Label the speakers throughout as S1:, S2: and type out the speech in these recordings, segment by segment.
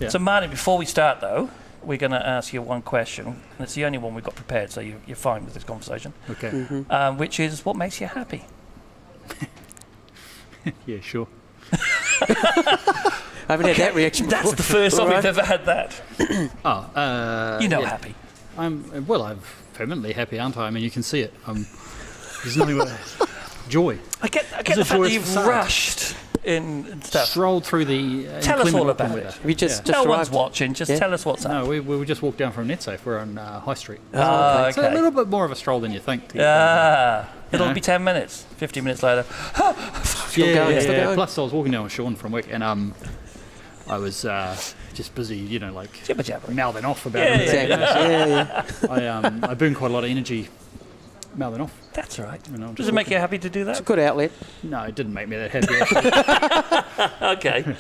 S1: Yeah.
S2: So, Martin, before we start, though, we're going to ask you one question, and it's the only one we've got prepared, so you're fine with this conversation.
S1: Okay.
S2: Which is, what makes you happy?
S1: Yeah, sure.
S3: I haven't had that reaction before.
S2: That's the first time we've ever had that.
S1: Yeah.
S2: Happy.
S1: I'm permanently happy, aren't I? I mean, you can see it. There's nothing but joy.
S2: I get
S1: It's
S2: the
S1: a
S2: fact that
S1: joyous
S2: you've
S1: facade.
S2: rushed in and stuff.
S1: Strolled through the
S2: Tell us
S1: inclement
S2: all about
S1: Auckland
S2: it.
S1: weather.
S3: We just
S2: No one's
S3: arrived.
S2: watching. Just tell us what's up.
S1: No, we just walked down from Netsafe. We're on High Street.
S2: Okay.
S1: So a little bit more of a stroll than you think.
S2: It'll be 10 minutes, 15 minutes later.
S3: Still going.
S1: Plus, I was walking down with Sean from work, and I was just busy,
S2: Jibber jabber.
S1: mouthing off about
S2: Yeah,
S1: everything.
S3: Yeah.
S1: I burn quite a lot of energy mouthing off.
S2: That's all right.
S1: Does
S2: Does it make you happy to do
S3: It's a
S2: that?
S3: good outlet.
S1: No, it didn't make me that happy. Actually.
S2: Okay.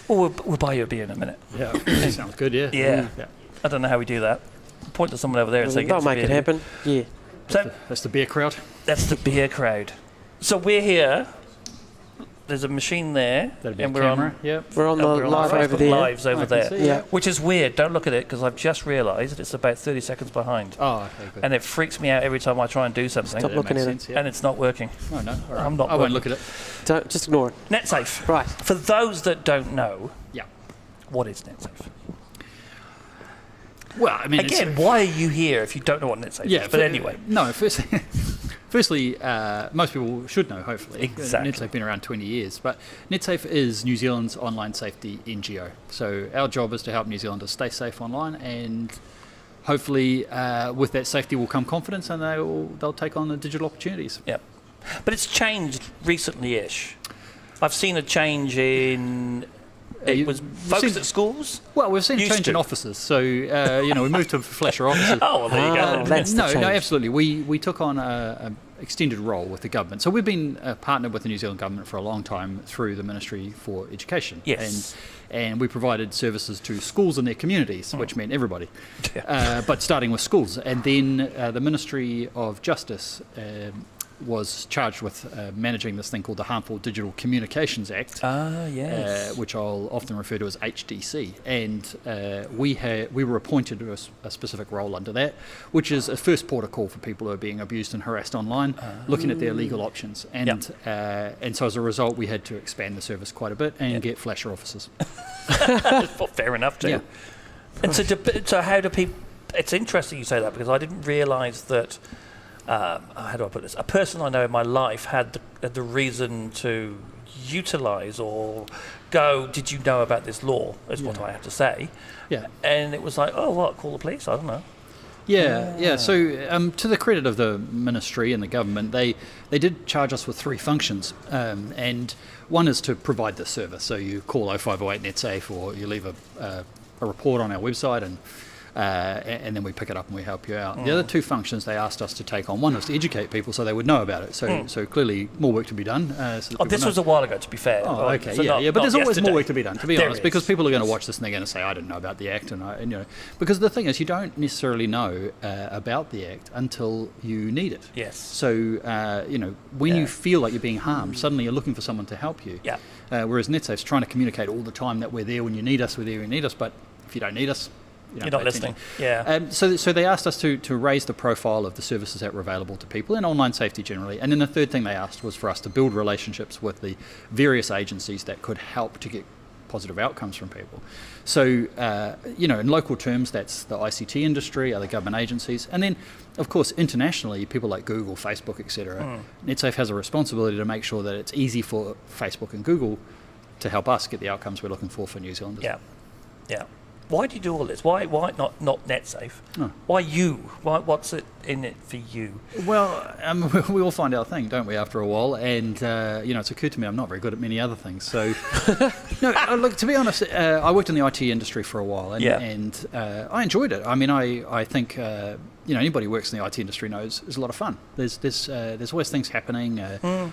S2: Well, we'll buy you a beer in a minute.
S1: Yeah, sounds good. Yeah.
S2: Yeah.
S1: Yeah.
S2: I don't know how we do that. Point to someone over there and say,
S3: They'll make it happen. Yeah.
S2: So
S1: That's the beer crowd.
S2: that's the beer crowd. So we're here. There's a machine there,
S1: That'd be
S2: and
S1: a
S2: we're
S1: camera.
S2: on.
S1: Yep.
S3: We're on the
S2: we're on
S3: live
S2: Facebook
S3: over there.
S2: Lives over
S1: I can
S2: there,
S1: see.
S3: Yeah.
S2: which is weird. Don't look at it because I've just realised it's about 30 seconds behind,
S1: Oh, okay, good.
S2: and it freaks me out every time I try and do something,
S3: Stop looking
S1: makes
S3: at
S1: sense,
S3: it.
S1: yeah.
S2: and it's not working.
S1: Oh, no. All right.
S2: I'm not
S1: I won't
S2: working.
S1: look at it.
S3: Don't, just ignore it.
S2: Netsafe.
S3: Right.
S2: For those that don't know,
S1: Yeah.
S2: what is Netsafe?
S1: Well, I mean,
S2: Again, why are you here if you don't know what Netsafe is? But anyway.
S1: No, firstly, most people should know, hopefully.
S2: Exactly.
S1: Netsafe been around 20 years, but Netsafe is New Zealand's online safety NGO. So our job is to help New Zealanders stay safe online, and hopefully with that safety will come confidence, and they'll take on the digital opportunities.
S2: Yep. But it's changed recently-ish. I've seen a change in... It was focused at schools?
S1: Well, we've seen a
S2: Used
S1: change in
S2: to.
S1: officers. So, we moved to flasher officers.
S2: Oh, well, there you go.
S3: That's the
S1: No,
S3: change.
S1: absolutely. We took on a extended role with the government. So we've been partnered with the New Zealand government for a long time through the Ministry for Education.
S2: Yes.
S1: And we provided services to schools in their communities, which meant everybody. But starting with schools. And then the Ministry of Justice was charged with managing this thing called the Harmful Digital Communications Act.
S2: Yes.
S1: Which I'll often refer to as HDC, and we were appointed to a specific role under that, which is a first port of call for people who are being abused and harassed online, looking at their legal options, and so as a result, we had to expand the service quite a bit and get flasher officers.
S2: Well, fair enough, too.
S1: Yeah.
S2: And so how do people... It's interesting you say that, because I didn't realise that... how do I put this? A person I know in my life had the reason to utilise or go, did you know about this law, is what I have to say.
S1: Yeah.
S2: And it was like, oh, what, call the police? I don't know.
S1: Yeah. So to the credit of the ministry and the government, they did charge us with three functions, and one is to provide the service. So you call 0508 Netsafe, or you leave a report on our website, and then we pick it up and we help you out. The other two functions they asked us to take on, one was to educate people so they would know about it. So clearly more work to be done. So
S2: This was a while ago, to be fair.
S1: Oh, okay,
S2: So
S1: yeah. But there's always more work to be done, to be
S2: There
S1: honest,
S2: is.
S1: because people are going to watch this and they're going to say, I didn't know about the Act, because the thing is, you don't necessarily know about the Act until you need it.
S2: Yes.
S1: So, when you feel like you're being harmed, suddenly you're looking for someone to help you.
S2: Yeah.
S1: Whereas Netsafe's trying to communicate all the time that we're there when you need us, but if you don't need us,
S2: You're not listening. Yeah.
S1: So they asked us to raise the profile of the services that were available to people and online safety generally. And then the third thing they asked was for us to build relationships with the various agencies that could help to get positive outcomes from people. So, in local terms, that's the ICT industry, other government agencies. And then, of course, internationally, people like Google, Facebook, etc. Netsafe has a responsibility to make sure that it's easy for Facebook and Google to help us get the outcomes we're looking for New Zealanders.
S2: Yeah. Why do you do all this? Why not Netsafe?
S1: Oh.
S2: Why you? What's it in it for you?
S1: Well, we all find our thing, don't we, after a while? And, it's occurred to me I'm not very good at many other things. So, no, look, to be honest, I worked in the IT industry for a while, and I enjoyed it. I mean, I think, anybody who works in the IT industry knows it's a lot of fun. There's always things happening. No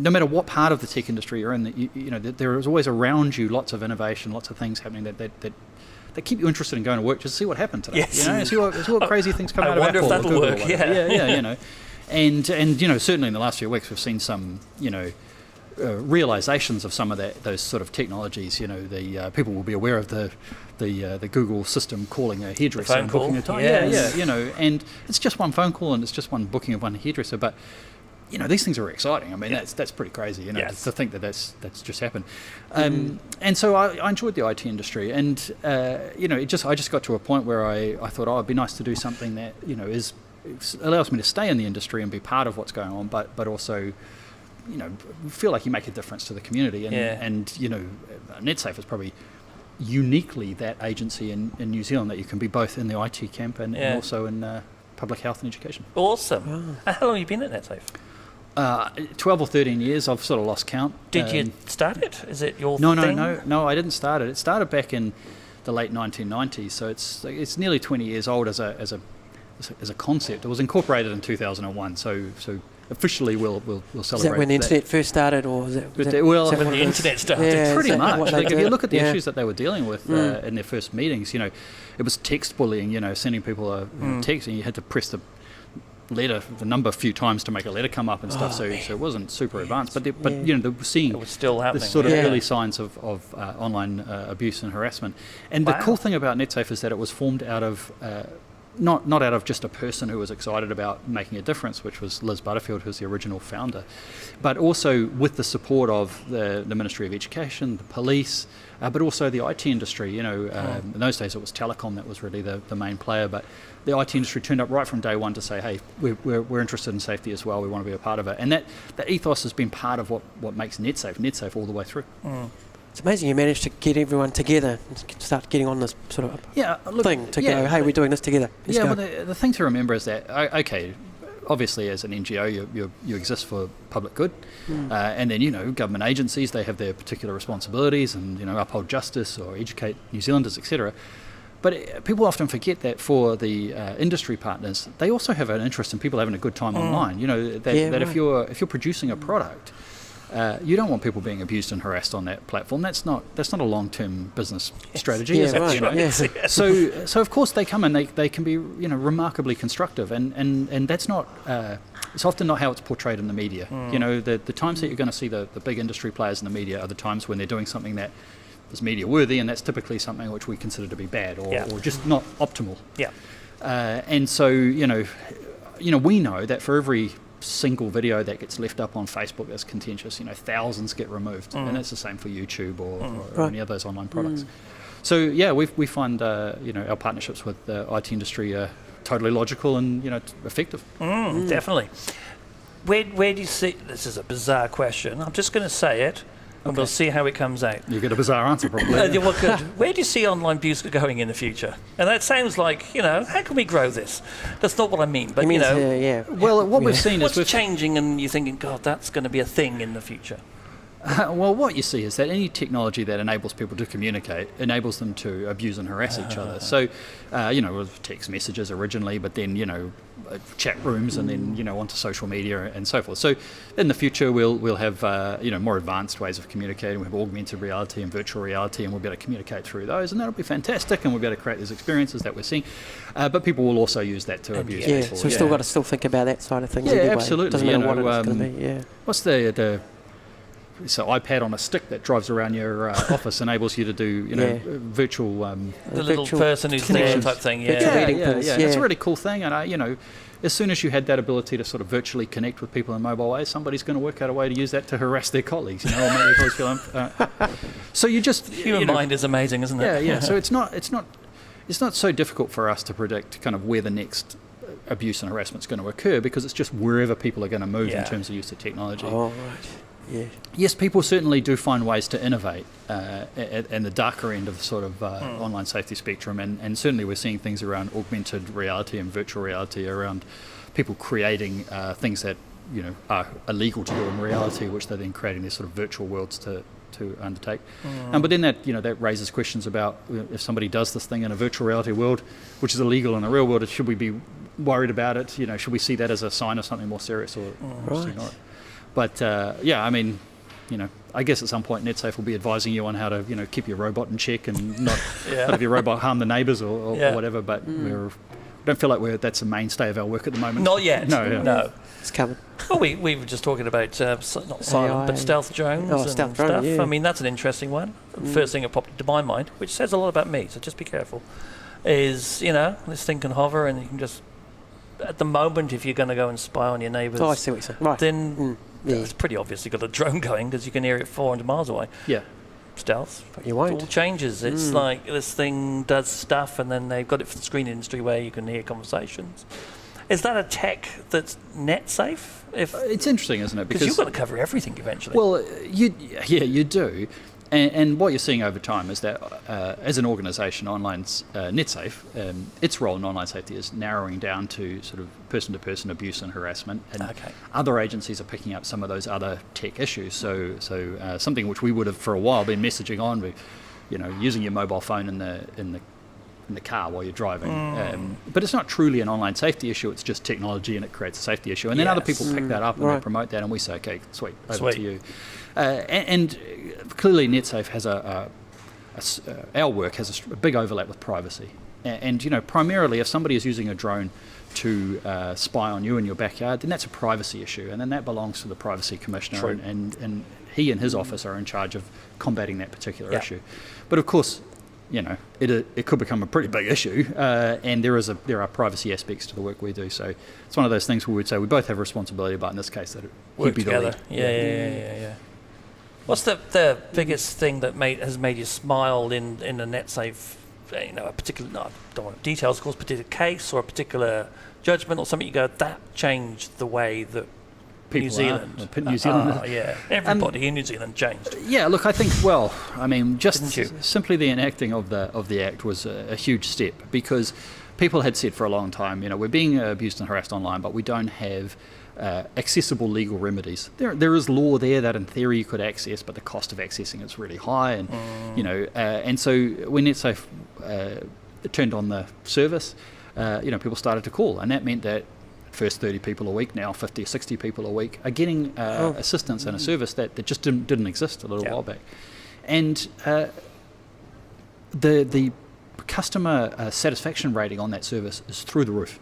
S1: matter what part of the tech industry you're in, there is always around you lots of innovation, lots of things happening that keep you interested in going to work just to see what happened today.
S2: Yes.
S1: See what crazy things come out of
S2: I wonder
S1: Apple
S2: if that'll
S1: or Google
S2: work.
S1: or whatever. And certainly in the last few weeks we've seen some realizations of some of those sort of technologies. The people will be aware of the Google system calling a hairdresser and booking a time.
S2: Yes.
S1: And it's just one phone call and it's just one booking of one hairdresser. But these things are exciting. I mean, that's pretty crazy.
S2: Yes.
S1: To think that's just happened. And so I enjoyed the IT industry, and I just got to a point where I thought, it'd be nice to do something that allows me to stay in the industry and be part of what's going on, but also feel like you make a difference to the community. And Netsafe is probably uniquely that agency in New Zealand that you can be both in the IT camp and also in public health and education.
S2: Awesome. How long have you been at Netsafe?
S1: 12 or 13 years. I've sort of lost count.
S2: Did you start it? Is it your
S1: No,
S2: thing?
S1: No, I didn't start it. It started back in the late 1990s, so it's nearly 20 years old as a concept. It was incorporated in 2001, so officially we'll celebrate.
S3: Is that when the internet first started, or was
S2: when the internet started?
S3: Yeah,
S1: pretty much. Like, if you look at the
S3: Yeah.
S1: issues that they were dealing with in their first meetings, it was text bullying. Sending people a text, and you had to press the number a few times to make a letter come up and stuff. So it wasn't super advanced, but they were seeing
S2: It was still happening.
S1: the sort of
S3: Yeah.
S1: early signs of online abuse and harassment. And the cool thing about Netsafe is that it was formed out of not out of just a person who was excited about making a difference, which was Liz Butterfield, who's the original founder, but also with the support of the Ministry of Education, the police, but also the IT industry. In those days it was telecom that was really the main player, but the IT industry turned up right from day one to say, hey, we're interested in safety as well, we want to be a part of it. And that ethos has been part of what makes Netsafe all the way through.
S3: It's amazing you managed to get everyone together and start getting on this sort of thing to go, hey, we're doing this together. Let's go.
S1: But the thing to remember is that, okay, obviously as an NGO you exist for public good, and then government agencies, they have their particular responsibilities and uphold justice or educate New Zealanders, etc. But people often forget that for the industry partners, they also have an interest in people having a good time online. That if you're producing a product, you don't want people being abused and harassed on that platform. That's not a long-term business strategy.
S3: Yeah,
S1: is it?
S3: right. Yes.
S1: So of course they come and they can be remarkably constructive, and that's not. It's often not how it's portrayed in the media. The times that you're going to see the big industry players in the media are the times when they're doing something that is media worthy, and that's typically something which we consider to be bad or just not optimal.
S2: Yeah.
S1: And so we know that for every single video that gets left up on Facebook that's contentious, thousands get removed, and it's the same for YouTube or any of those online products. So we find our partnerships with the IT industry are totally logical and effective.
S2: Definitely. Where do you see? This is a bizarre question. I'm just going to say it. And we'll see how it comes out.
S1: You get a bizarre answer, probably.
S2: Where do you see online abuse going in the future? And that sounds like, how can we grow this? That's not what I mean, but,
S1: Well, what we've seen is...
S2: What's changing and you're thinking, God, that's going to be a thing in the future?
S1: Well, what you see is that any technology that enables people to communicate enables them to abuse and harass each other. So, with text messages originally, but then, chat rooms and then, onto social media and so forth. So in the future, we'll have, more advanced ways of communicating. We have augmented reality and virtual reality, and we'll be able to communicate through those, and that'll be fantastic, and we'll be able to create these experiences that we're seing. But people will also use that to abuse people.
S3: So we've still got to think about that side of things anyway.
S1: Absolutely.
S3: Doesn't matter what it's going to be,
S1: What's it's an iPad on a stick that drives around your office, enables you to do, virtual...
S2: the little person who's there type thing,
S1: It's a really cool thing, and as soon as you had that ability to sort of virtually connect with people in mobile ways, somebody's going to work out a way to use that to harass their colleagues, or make their colleagues feel... So you just...
S2: Human mind is amazing, isn't it?
S1: Yeah. So it's not so difficult for us to predict kind of where the next abuse and harassment is going to occur, because it's just wherever people are going to move in terms of use of technology.
S3: Oh, right. Yeah.
S1: Yes, people certainly do find ways to innovate at the darker end of the sort of online safety spectrum, and certainly we're seeing things around augmented reality and virtual reality, around people creating things that are illegal to do in reality, which they're then creating these sort of virtual worlds to undertake. But then that raises questions about if somebody does this thing in a virtual reality world, which is illegal in the real world, should we be worried about it? Should we see that as a sign of something more serious or not? But I guess at some point Netsafe will be advising you on how to keep your robot in check and not have your robot harm the neighbours or whatever. But don't feel like that's a mainstay of our work at the moment.
S2: Not yet. No.
S3: It's coming.
S2: Well, we were just talking about not silent,
S3: AI.
S2: but stealth drones and
S3: stealth drone,
S2: stuff.
S3: yeah.
S2: I mean, that's an interesting one. First thing that popped into my mind, which says a lot about me, so just be careful, is, this thing can hover and you can just, at the moment, if you're going to go and spy on your neighbours,
S3: I see what you're saying. Right.
S2: then it's pretty obvious you've got a drone going because you can hear it 400 miles away.
S1: Yeah.
S2: Stealth.
S3: But you
S2: It
S3: won't.
S2: all changes. It's like this thing does stuff, and then they've got it for the screen industry where you can hear conversations. Is that a tech that's net safe?
S1: It's interesting, isn't it?
S2: Because you've got to cover everything eventually.
S1: Well, you do. And what you're seeing over time is that as an organisation, Netsafe, its role in online safety is narrowing down to sort of person-to-person abuse and harassment, and other agencies are picking up some of those other tech issues. So something which we would have for a while been messaging on, using your mobile phone in the car while you're driving. But it's not truly an online safety issue, it's just technology and it creates a safety issue. And then other people pick that up and they promote that, and we say, okay, sweet, over to you. And clearly Netsafe has our work has a big overlap with privacy. And primarily if somebody is using a drone to spy on you in your backyard, then that's a privacy issue, and then that belongs to the Privacy Commissioner, and he and his office are in charge of combating that particular issue. But of course, it could become a pretty big issue, and there are privacy aspects to the work we do. So it's one of those things where we'd say we both have a responsibility, but in this case, that
S2: work
S1: he'd be
S2: together.
S1: the lead.
S2: Yeah. What's the biggest thing that has made you smile in a Netsafe? A particular, I don't want details, of course, particular case or a particular judgment or something. You go, that changed the way that
S1: New
S2: Zealand.
S1: Yeah.
S2: Everybody in New Zealand changed.
S1: Yeah, look, I think, just simply the enacting of the Act was a huge step, because people had said for a long time, we're being abused and harassed online, but we don't have accessible legal remedies. There is law there that in theory you could access, but the cost of accessing is really high, and and so when Netsafe turned on the service, people started to call, and that meant that first 30 people a week, now 50 or 60 people a week are getting assistance in a service that just didn't exist a little while back. And the customer satisfaction rating on that service is through the roof.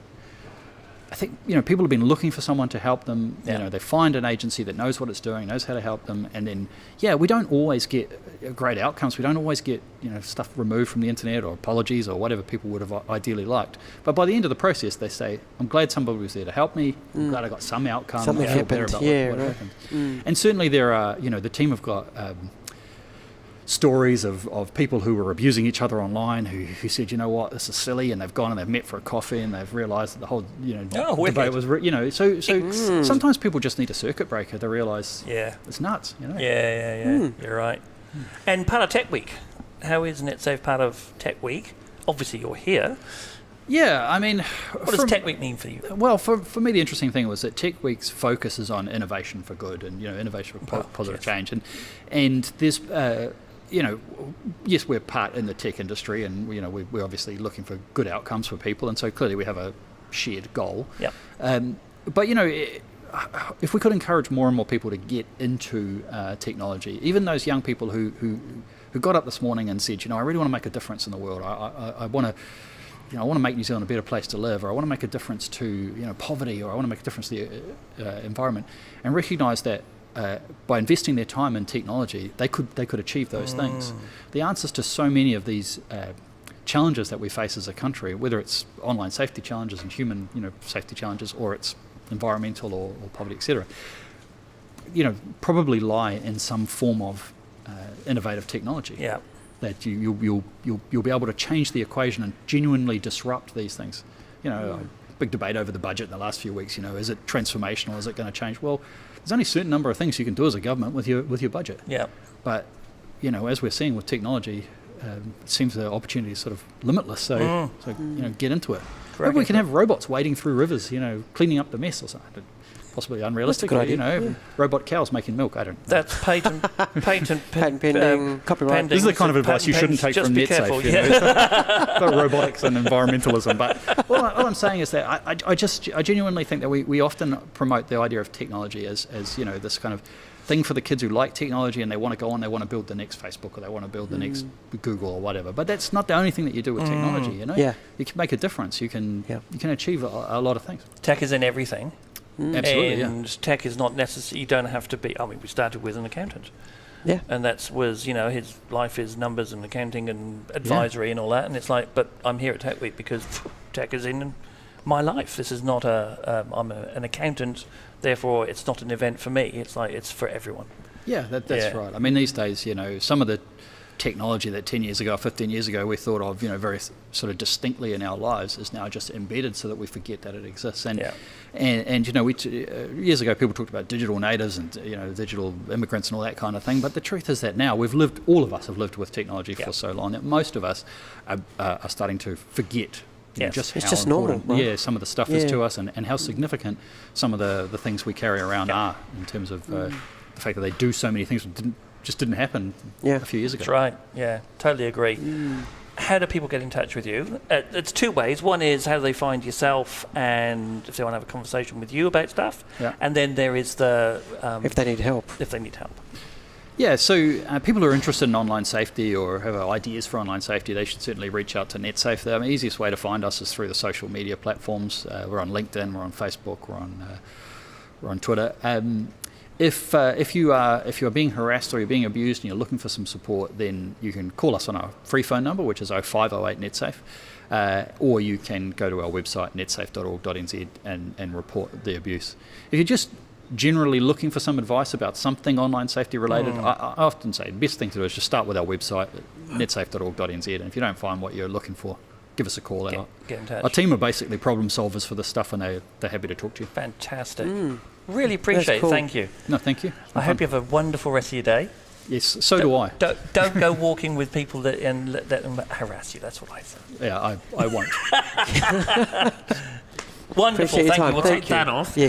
S1: I think people have been looking for someone to help them. They find an agency that knows what it's doing, knows how to help them, and then we don't always get great outcomes. We don't always get stuff removed from the internet or apologies or whatever people would have ideally liked. But by the end of the process, they say, "I'm glad somebody was there to help me. I'm glad I got some outcome.
S3: Something
S1: I feel better
S3: happened.
S1: about what happened." And certainly there are, the team have got stories of people who were abusing each other online who said, this is silly, and they've gone and they've met for a coffee and they've realised that the whole debate was so sometimes people just need a circuit breaker to realise it's nuts.
S2: You're right. And part of Techweek, how is Netsafe part of Techweek? Obviously you're here.
S1: Yeah, I mean,
S2: what does Techweek mean for you?
S1: Well, for me, the interesting thing was that Techweek's focus is on innovation for good and innovation for positive change, and there's yes, we're part in the tech industry, and we're obviously looking for good outcomes for people, and so clearly we have a shared goal.
S2: Yep.
S1: But if we could encourage more and more people to get into technology, even those young people who got up this morning and said, I really want to make a difference in the world. I want to. I want to make New Zealand a better place to live, or I want to make a difference to poverty, or I want to make a difference to the environment, and recognise that by investing their time in technology, they could achieve those things. The answers to so many of these challenges that we face as a country, whether it's online safety challenges and human safety challenges, or it's environmental or poverty, etc., probably lie in some form of innovative technology.
S2: Yeah.
S1: That you'll be able to change the equation and genuinely disrupt these things. Big debate over the budget in the last few weeks. Is it transformational? Is it going to change? Well, there's only a certain number of things you can do as a government with your budget.
S2: Yeah.
S1: But as we're seeing with technology, it seems the opportunity is sort of limitless. So get into it. Maybe we can have robots wading through rivers, cleaning up the mess or something. Possibly unrealistic, robot cows making milk. I don't know.
S2: That's patent
S3: pending, copyright.
S1: This is the kind of advice you shouldn't take from Netsafe. About robotics and environmentalism. But all I'm saying is that I genuinely think that we often promote the idea of technology as this kind of thing for the kids who like technology and they want to go on, they want to build the next Facebook or they want to build the next Google or whatever. But that's not the only thing that you do with technology, you know?
S3: Yeah.
S1: You can make a difference. You can achieve a lot of things.
S2: Tech is in everything.
S1: Absolutely,
S2: and tech is not necessary. You don't have to be. I mean, we started with an accountant.
S3: Yeah.
S2: And his life is numbers and accounting and advisory and all that. And it's like, but I'm here at Techweek because tech is in my life. This is not I'm an accountant, therefore it's not an event for me. It's like, it's for everyone.
S1: Yeah, that's right. I mean, these days, some of the technology that 10 years ago, 15 years ago, we thought of, very sort of distinctly in our lives is now just embedded so that we forget that it exists. And years ago, people talked about digital natives and, digital immigrants and all that kind of thing. But the truth is that now all of us have lived with technology for so long that most of us are starting to forget just
S3: it's
S1: how
S3: just
S1: important,
S3: normal, right?
S1: some of the stuff is to us and how significant some of the things we carry around are in terms of the fact that they do so many things that just didn't happen a few years ago.
S2: That's right. Yeah, totally agree. How do people get in touch with you? It's two ways. One is how do they find yourself and if they want to have a conversation with you about stuff. Yeah. And then there is the...
S3: if they need help.
S1: Yeah, so people who are interested in online safety or have ideas for online safety, they should certainly reach out to Netsafe. The easiest way to find us is through the social media platforms. We're on LinkedIn, we're on Facebook, we're on Twitter. If you are being harassed or you're being abused and you're looking for some support, then you can call us on our free phone number, which is 0508 Netsafe, or you can go to our website netsafe.org.nz and report the abuse. If you're just generally looking for some advice about something online safety related, I often say the best thing to do is just start with our website, netsafe.org.nz, and if you don't find what you're looking for, give us a call.
S2: Get in touch.
S1: Our team are basically problem solvers for this stuff, and they're happy to talk to you.
S2: Fantastic. Really appreciate it. Thank you.
S1: No, thank you.
S2: I hope you have a wonderful rest of your day.
S1: Yes, so do I.
S2: Don't go walking with people and let them harass you. That's what I say.
S1: Yeah, I won't.
S2: Wonderful. Thank you. We'll take that off.
S3: Yes.